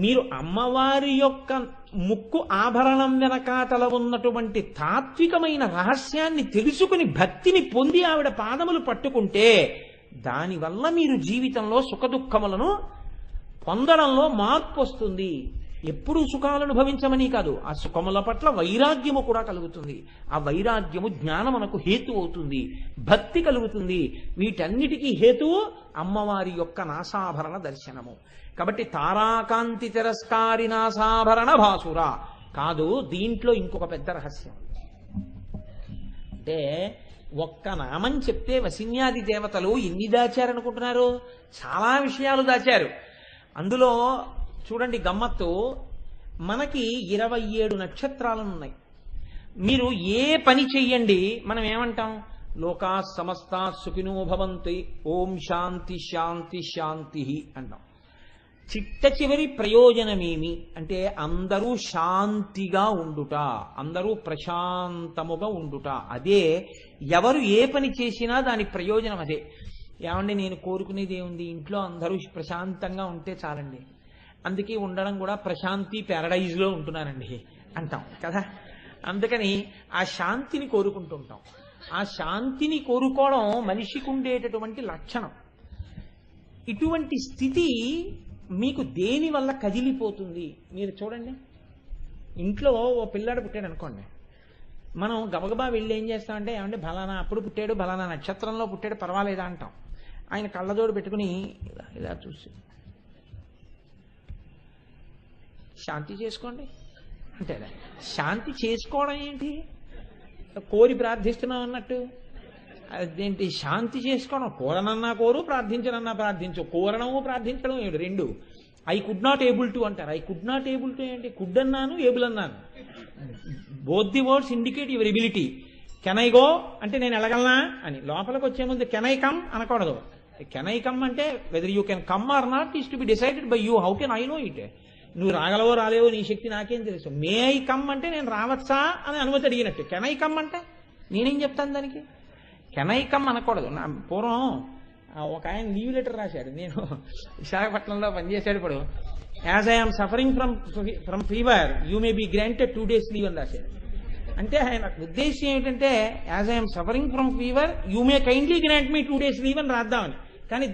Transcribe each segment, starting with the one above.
మీరు అమ్మవారి యొక్క ముక్కు ఆభరణం వెనకాతల ఉన్నటువంటి తాత్వికమైన రహస్యాన్ని తెలుసుకుని భక్తిని పొంది ఆవిడ పాదములు పట్టుకుంటే దానివల్ల మీరు జీవితంలో సుఖదుఖములను పొందడంలో మార్పు వస్తుంది. ఎప్పుడూ సుఖాలను అనుభవించమని కాదు, ఆ సుఖముల పట్ల వైరాగ్యము కూడా కలుగుతుంది. ఆ వైరాగ్యము జ్ఞానమునకు హేతు అవుతుంది, భక్తి కలుగుతుంది. వీటన్నిటికీ హేతువు అమ్మవారి యొక్క నాసాభరణ దర్శనము. కాబట్టి తారాకాంతి తిరస్కారి నాసాభరణ భాసుర కాదు, దీంట్లో ఇంకొక పెద్ద రహస్యం. అంటే ఒక్క నామం చెప్తే వసిన్యాది దేవతలు ఎన్ని దాచారనుకుంటున్నారు? చాలా విషయాలు దాచారు. అందులో చూడండి గమ్మత్తు, మనకి 27 నక్షత్రాలు ఉన్నాయి. మీరు ఏ పని చెయ్యండి మనం ఏమంటాం? లోకా సమస్త సుఖినో భవంతి, ఓం శాంతి శాంతి శాంతి అంటాం. చిట్ట చివరి ప్రయోజనమేమి అంటే అందరూ శాంతిగా ఉండుట, అందరూ ప్రశాంతముగా ఉండుట. అదే ఎవరు ఏ పని చేసినా దాని ప్రయోజనం అదే. ఏమండి నేను కోరుకునేది ఏముంది? ఇంట్లో అందరూ ప్రశాంతంగా ఉంటే చాలండి, అందుకే ఉండడం కూడా ప్రశాంతి ప్యారడైజ్లో ఉంటున్నానండి అంటాం కదా. అందుకని ఆ శాంతిని కోరుకుంటుంటాం. ఆ శాంతిని కోరుకోవడం మనిషికి ఉండేటటువంటి లక్షణం. ఇటువంటి స్థితి మీకు దేని వల్ల కదిలిపోతుంది? మీరు చూడండి, ఇంట్లో ఓ పిల్లాడు పుట్టాడు అనుకోండి, మనం గబగబా వెళ్ళి ఏం చేస్తామంటే, ఏమంటే బలానా అప్పుడు పుట్టాడు, బలానా నక్షత్రంలో పుట్టాడు, పర్వాలేదా అంటాం. ఆయన కళ్ళజోడు పెట్టుకుని ఇలా చూసి శాంతి చేసుకోండి అంటే, శాంతి చేసుకోవడం ఏంటి? కోరి ప్రార్థిస్తున్నాం అన్నట్టు. అదేంటి శాంతి చేసుకోవడం? కోరనన్నా కోరు, ప్రార్థించనన్నా ప్రార్థించు. కోరడము ప్రార్థించడం ఏమిటి? రెండు. I could not able to అంటారు. I could not able to ఏంటి? కుడ్ అన్నాను, ఏబుల్ అన్నాను. Both the words indicate your ability. Can I go అంటే నేను వెళ్ళగలనా అని. లోపలికి వచ్చే ముందు కెన్ ఐ కమ్ అనకూడదు. కెన్ ఐ కమ్ అంటే whether you can come or not is to be decided by you. How can I know it? నువ్వు రాగలవో రాలేవో నీ శక్తి నాకేం తెలుసు. మే ఐ కమ్ అంటే నేను రావచ్చా అని అనుమతి అడిగినట్టు. కెన్ ఐ కమ్ అంటే నేనేం చెప్తాను దానికి? కెన్ ఐ కమ్ అనకూడదు. నా పూర్వం ఒక ఆయన లీవ్ లెటర్ రాశాడు. నేను విశాఖపట్నంలో పనిచేశాడు. ఇప్పుడు as I'm suffering from fever you may be granted 2 days leave అని రాశాడు. అంటే ఆయన ఉద్దేశం ఏంటంటే as I'm suffering from fever you may kindly grant me 2 days leave అని రాద్దామని. కానీ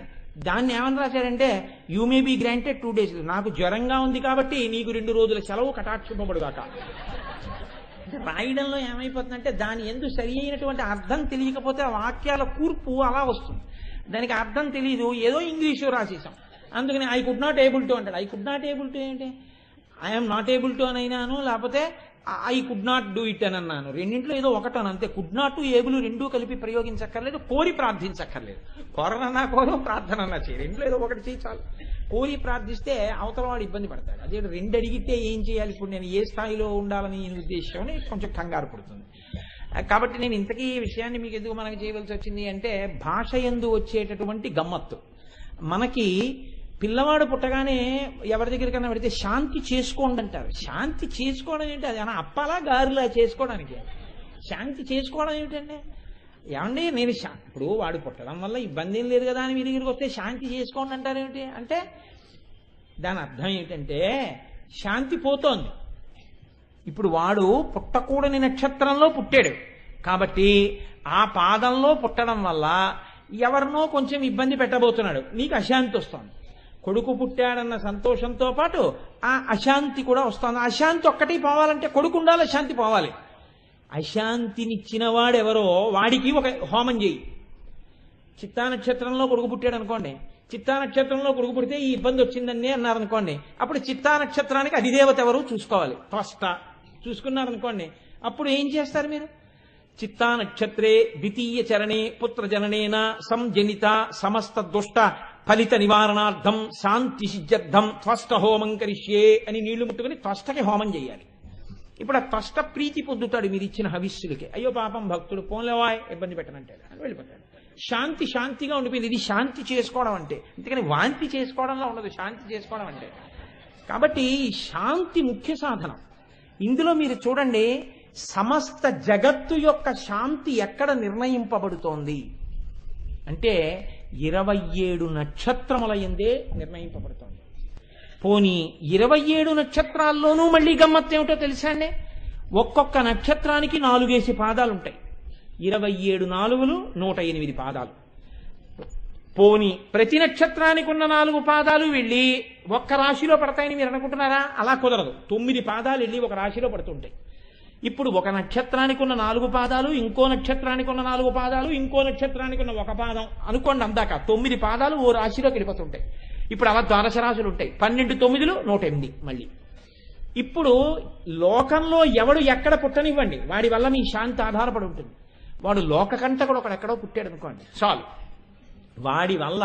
దాన్ని ఏమని రాశాడంటే you may be granted 2 days. నాకు జ్వరంగా ఉంది కాబట్టి నీకు 2 రోజుల సెలవు కటాక్షింపబడుగాక. రాయడంలో ఏమైపోతుందంటే దాని ఎందుకు సరి అయినటువంటి అర్థం తెలియకపోతే ఆ వాక్యాల కూర్పు అలా వస్తుంది. దానికి అర్థం తెలియదు, ఏదో ఇంగ్లీషు రాసేసాం. అందుకని I could not able to అంటాడు. I could not able to ఏంటి? ఐఎమ్ నాట్ ఏబుల్ టు అని అయినాను, లేకపోతే I could not do it అని అన్నాను. రెండింటిలో ఏదో ఒకటాను అంతే. కుడ్ నాట్ ఏబుల్ రెండూ కలిపి ప్రయోగించక్కర్లేదు, కోరి ప్రార్థించక్కర్లేదు. కోరనన్నా కోరు, ప్రార్థనన్నా చేయి, రెండులో ఏదో ఒకటి చేయి చాలు. కోరి ప్రార్థిస్తే అవతల వాడు ఇబ్బంది పడతాడు. అదే 2 అడిగితే ఏం చేయాలి? ఇప్పుడు నేను ఏ స్థాయిలో ఉండాలని ఉద్దేశం అని కొంచెం కంగారు పడుతుంది. కాబట్టి నేను ఇంతకీ ఈ విషయాన్ని మీకు ఎందుకు మనకి చేయవలసి వచ్చింది అంటే, భాష యందు వచ్చేటటువంటి గమ్మత్తు. మనకి పిల్లవాడు పుట్టగానే ఎవరి దగ్గరికన్నా పెడితే శాంతి చేసుకోండి అంటారు. శాంతి చేసుకోవడం ఏంటి? అది అప్పాలా గారులా చేసుకోవడానికి? శాంతి చేసుకోవడం ఏమిటండి? ఏమండి నేను ఇప్పుడు వాడు పుట్టడం వల్ల ఇబ్బంది ఏం లేదు కదా అని మీ దగ్గరికి వస్తే శాంతి చేసుకోండి అంటారు ఏమిటి అంటే, దాని అర్థం ఏమిటంటే శాంతి పోతోంది. ఇప్పుడు వాడు పుట్టకూడని నక్షత్రంలో పుట్టాడు కాబట్టి ఆ పాదంలో పుట్టడం వల్ల ఎవరినో కొంచెం ఇబ్బంది పెట్టబోతున్నాడు, నీకు అశాంతి వస్తుంది. కొడుకు పుట్టాడన్న సంతోషంతో పాటు ఆ అశాంతి కూడా వస్తుంది. అశాంతి ఒక్కటి పోవాలంటే కొడుకు ఉండాలి, అశాంతి పోవాలి. అశాంతినిచ్చిన వాడెవరో వాడికి ఒక హోమం చేయి. చిత్తా నక్షత్రంలో కొడుకు పుట్టాడు అనుకోండి, చిత్తా నక్షత్రంలో కొడుకు పుడితే ఈ ఇబ్బంది వచ్చిందని అన్నారనుకోండి, అప్పుడు చిత్తా నక్షత్రానికి అధిదేవత ఎవరు చూసుకోవాలి. త్వష్ట చూసుకున్నారనుకోండి, అప్పుడు ఏం చేస్తారు మీరు? చిత్తా నక్షత్రే ద్వితీయ చరణే పుత్ర జననేన సంజనిత సమస్త దుష్ట ఫలిత నివారణార్థం శాంతి సిద్ధ్యర్థం త్వష్ట హోమం కరిష్యే అని నీళ్లు ముట్టుకుని త్వష్టకి హోమం చేయాలి. ఇప్పుడు ఆ త్వష్ట ప్రీతి పొందుతాడు మీరు ఇచ్చిన హవిస్సులకి. అయ్యో పాపం భక్తుడు పోన్లేవాయ్ ఇబ్బంది పెట్టనంటాడు అని వెళ్ళిపోతాడు. శాంతిగా ఉండిపోయింది. ఇది శాంతి చేసుకోవడం అంటే. అందుకని వాంతి చేసుకోవడంలో ఉండదు శాంతి చేసుకోవడం అంటే. కాబట్టి శాంతి ముఖ్య సాధనం. ఇందులో మీరు చూడండి, సమస్త జగత్తు యొక్క శాంతి ఎక్కడ నిర్ణయింపబడుతోంది అంటే 27 నక్షత్రముల యందే నిర్ణయింపబడుతోంది. పోనీ 27 నక్షత్రాల్లోనూ మళ్ళీ గమ్మత్తు ఏమిటో తెలుసా అండి? ఒక్కొక్క నక్షత్రానికి 4 పాదాలుంటాయి. 27 నాలుగులు 108 పాదాలు. పోని ప్రతి నక్షత్రానికి ఉన్న 4 పాదాలు వెళ్ళి ఒక్క రాశిలో పడతాయని మీరు అనుకుంటున్నారా? అలా కుదరదు. 9 పాదాలు వెళ్ళి ఒక రాశిలో పడుతుంటాయి. ఇప్పుడు ఒక నక్షత్రానికి ఉన్న 4 పాదాలు, ఇంకో నక్షత్రానికి ఉన్న 4 పాదాలు, ఇంకో నక్షత్రానికి ఉన్న 1 పాదం అనుకోండి. అందాక 9 పాదాలు ఓ రాశిలోకి వెళ్ళిపోతుంటాయి. ఇప్పుడు అలా ద్వాదశ రాశులు ఉంటాయి. 12 9 108 మళ్ళీ. ఇప్పుడు లోకంలో ఎవడు ఎక్కడ పుట్టనివ్వండి, వాడి వల్ల మీ శాంతి ఆధారపడి ఉంటుంది. వాడు లోకకంటకుడు ఒకడెక్కడో పుట్టాడు అనుకోండి, చాలు, వాడి వల్ల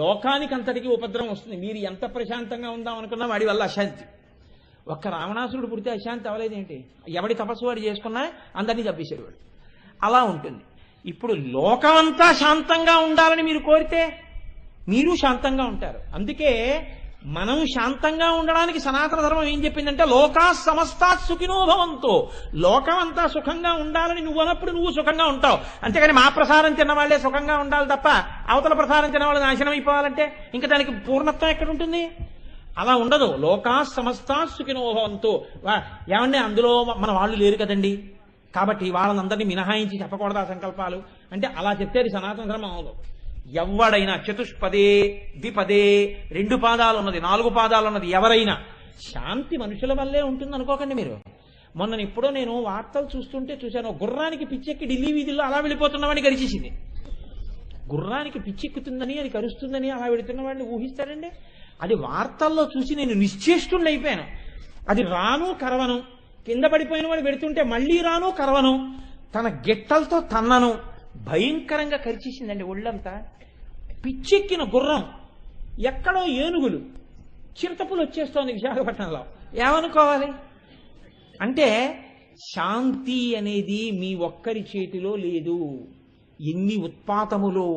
లోకానికంతటికి ఉపద్రవం వస్తుంది. మీరు ఎంత ప్రశాంతంగా ఉందాం అనుకున్నా వాడి వల్ల అశాంతి. ఒక్క రావణాసురుడు పుడితే అశాంతి అవ్వలేదేంటి? ఎవడి తపస్సు వాడు చేసుకున్నా అందరినీ చంపేశాడు వాడు. అలా ఉంటుంది. ఇప్పుడు లోకమంతా శాంతంగా ఉండాలని మీరు కోరితే మీరు శాంతంగా ఉంటారు. అందుకే మనం శాంతంగా ఉండడానికి సనాతన ధర్మం ఏం చెప్పిందంటే లోకా సమస్తాత్ సుఖినో భవంతు. లోకమంతా సుఖంగా ఉండాలని నువ్వు అన్నప్పుడు నువ్వు సుఖంగా ఉంటావు. అంతేగాని మా ప్రసారం తిన్న వాళ్లే సుఖంగా ఉండాలి తప్ప అవతల ప్రసారం తిన్న వాళ్ళు నాశనం అయిపోవాలంటే ఇంకా దానికి పూర్ణత్వం ఎక్కడ ఉంటుంది? అలా ఉండదు. లోకా సమస్తాత్ సుఖినో భవంతు. ఏమండి అందులో మన వాళ్ళు లేరు కదండి, కాబట్టి వాళ్ళందరినీ మినహాయించి చెప్పకూడదా సంకల్పాలు అంటే అలా చెప్తే అది సనాతన ధర్మం అవదు. ఎవడైనా చతుష్పదే ద్విపదే 2 పాదాలు ఉన్నది 4 పాదాలు ఉన్నది ఎవరైనా శాంతి మనుషుల వల్లే ఉంటుంది అనుకోకండి మీరు. మొన్న ఎప్పుడో నేను వార్తలు చూస్తుంటే చూశాను, గుర్రానికి పిచ్చెక్కి ఢిల్లీ వీధుల్లో అలా వెళ్ళిపోతున్నవాడిని గడిచేసింది. గుర్రానికి పిచ్చెక్కుతుందని అది కరుస్తుందని అలా వెళుతున్నవాడిని ఊహిస్తారండి? అది వార్తల్లో చూసి నేను నిశ్చేష్టుణ్ణి అయిపోయాను. అది రాను కరవను, కింద పడిపోయిన వాడు పెడుతుంటే మళ్ళీ రాను కరవను, తన గిట్టలతో తన్నను, భయంకరంగా కరిచేసిందండి ఒళ్ళంతా. పిచ్చెక్కిన గుర్రం, ఎక్కడో ఏనుగులు, చిరుతపులు వచ్చేస్తోంది విశాఖపట్నంలో. ఏమనుకోవాలి? అంటే శాంతి అనేది మీ ఒక్కరి చేతిలో లేదు. ఎన్ని ఉత్పాతములో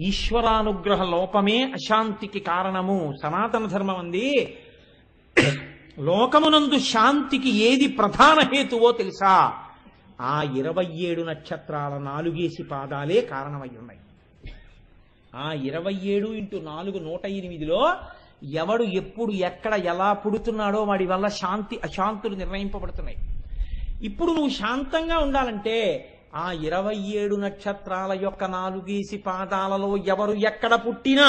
ఈశ్వరానుగ్రహ లోపమే అశాంతికి కారణము. సనాతన ధర్మం అంది లోకమునందు శాంతికి ఏది ప్రధాన హేతువో తెలుసా? ఆ 27 నక్షత్రాల 4 పాదాలే కారణమై ఉన్నాయి. ఆ 27 × 4 108లో ఎవడు ఎప్పుడు ఎక్కడ ఎలా పుడుతున్నాడో వాడి వల్ల శాంతి అశాంతులు నిర్ణయింపబడుతున్నాయి. ఇప్పుడు నువ్వు శాంతంగా ఉండాలంటే ఆ 27 నక్షత్రాల యొక్క 4 పాదాలలో ఎవరు ఎక్కడ పుట్టినా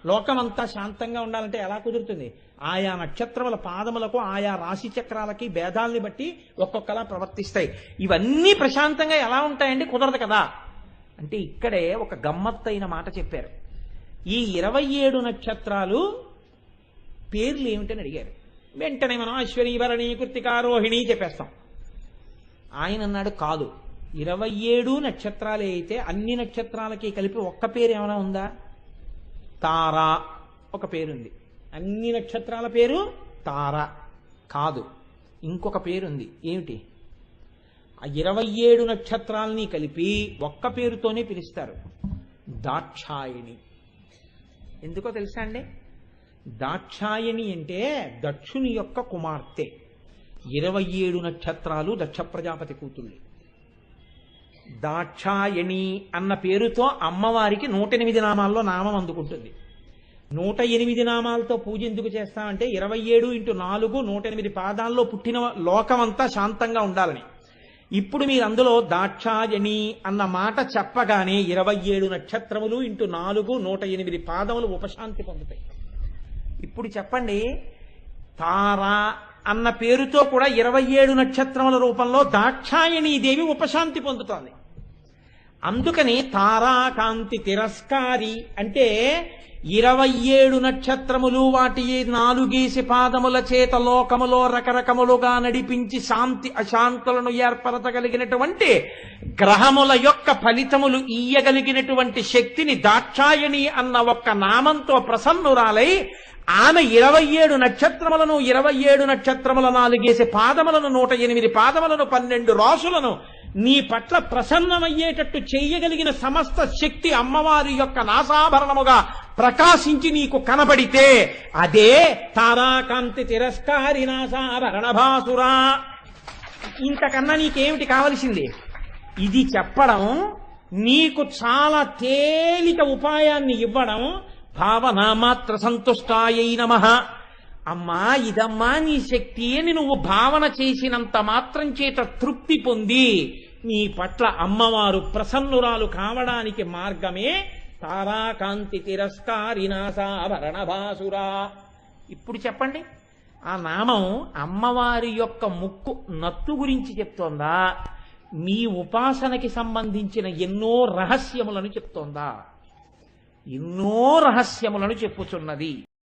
లోకమంతా శాంతంగా ఉండాలంటే ఎలా కుదురుతుంది? ఆయా నక్షత్రముల పాదములకు ఆయా రాశి చక్రాలకి భేదాల్ని బట్టి ఒక్కొక్కలా ప్రవర్తిస్తాయి. ఇవన్నీ ప్రశాంతంగా ఎలా ఉంటాయండి? కుదరదు కదా. అంటే ఇక్కడే ఒక గమ్మత్తైన మాట చెప్పారు. ఈ 27 నక్షత్రాలు పేర్లు ఏమిటని అడిగారు. వెంటనే మనం అశ్వని భరణి కృత్తికా రోహిణి చెప్పేస్తాం. ఆయన అన్నాడు కాదు, 27 నక్షత్రాలే అయితే అన్ని నక్షత్రాలకి కలిపి ఒక్క పేరు ఏమైనా ఉందా? తారా ఒక పేరుంది. అన్ని నక్షత్రాల పేరు తార కాదు, ఇంకొక పేరుంది. ఏమిటి? ఆ 27 నక్షత్రాలని కలిపి ఒక్క పేరుతోనే పిలుస్తారు, దాక్షాయణి. ఎందుకో తెలుసా అండి? దాక్షాయణి అంటే దక్షుని యొక్క కుమార్తె. 27 నక్షత్రాలు దక్ష ప్రజాపతి కూతుళ్ళు. దాక్షాయణి అన్న పేరుతో అమ్మవారికి 108 నామాల్లో నామం అందుకుంటుంది. 108 నామాలతో పూజ ఎందుకు చేస్తామంటే 27 × 4 108 పాదాల్లో పుట్టిన లోకమంతా శాంతంగా ఉండాలని. ఇప్పుడు మీరు అందులో దాక్షాయణి అన్న మాట చెప్పగానే 27 నక్షత్రములు × 4 108 పాదములు ఉపశాంతి పొందుతాయి. ఇప్పుడు చెప్పండి, తారా అన్న పేరుతో కూడా 27 నక్షత్రముల రూపంలో దాక్షాయణీ దేవి ఉపశాంతి పొందుతోంది. అందుకని తారాకాంతి తిరస్కారి అంటే 27 నక్షత్రములు వాటి 4 పాదముల చేత లోకములో రకరకములుగా నడిపించి శాంతి అశాంతులను ఏర్పరచగలిగినటువంటి గ్రహముల యొక్క ఫలితములు ఇయ్యగలిగినటువంటి శక్తిని దాక్షాయణి అన్న ఒక్క నామంతో ప్రసన్నురాలై ఆమె 27 నక్షత్రములను 27 నక్షత్రముల 4 పాదములను 108 పాదములను 12 రాసులను నీ పట్ల ప్రసన్నమయ్యేటట్టు చెయ్యగలిగిన సమస్త శక్తి అమ్మవారి యొక్క నాసాభరణముగా ప్రకాశించి నీకు కనబడితే అదే తారాకాంతి తిరస్కారి నాసాభరణ భాసురా. ఇంతకన్నా నీకేమిటి కావలసింది? ఇది చెప్పడం, నీకు చాలా తేలిక ఉపాయాన్ని ఇవ్వడం, భావనామాత్ర సంతుష్టాయై నమః అమ్మా ఇదమ్మా నీ శక్తి అని నువ్వు భావన చేసినంత మాత్రం చేత తృప్తి పొంది నీ పట్ల అమ్మవారు ప్రసన్నురాలు కావడానికి మార్గమే తారాకాంతి తిరస్కారినాసాభరణ భాసురా. ఇప్పుడు చెప్పండి, ఆ నామం అమ్మవారి యొక్క ముక్కు నత్తు గురించి చెప్తోందా, మీ ఉపాసనకి సంబంధించిన ఎన్నో రహస్యములను చెప్తోందా? ఎన్నో రహస్యములను చెప్పుచున్నది.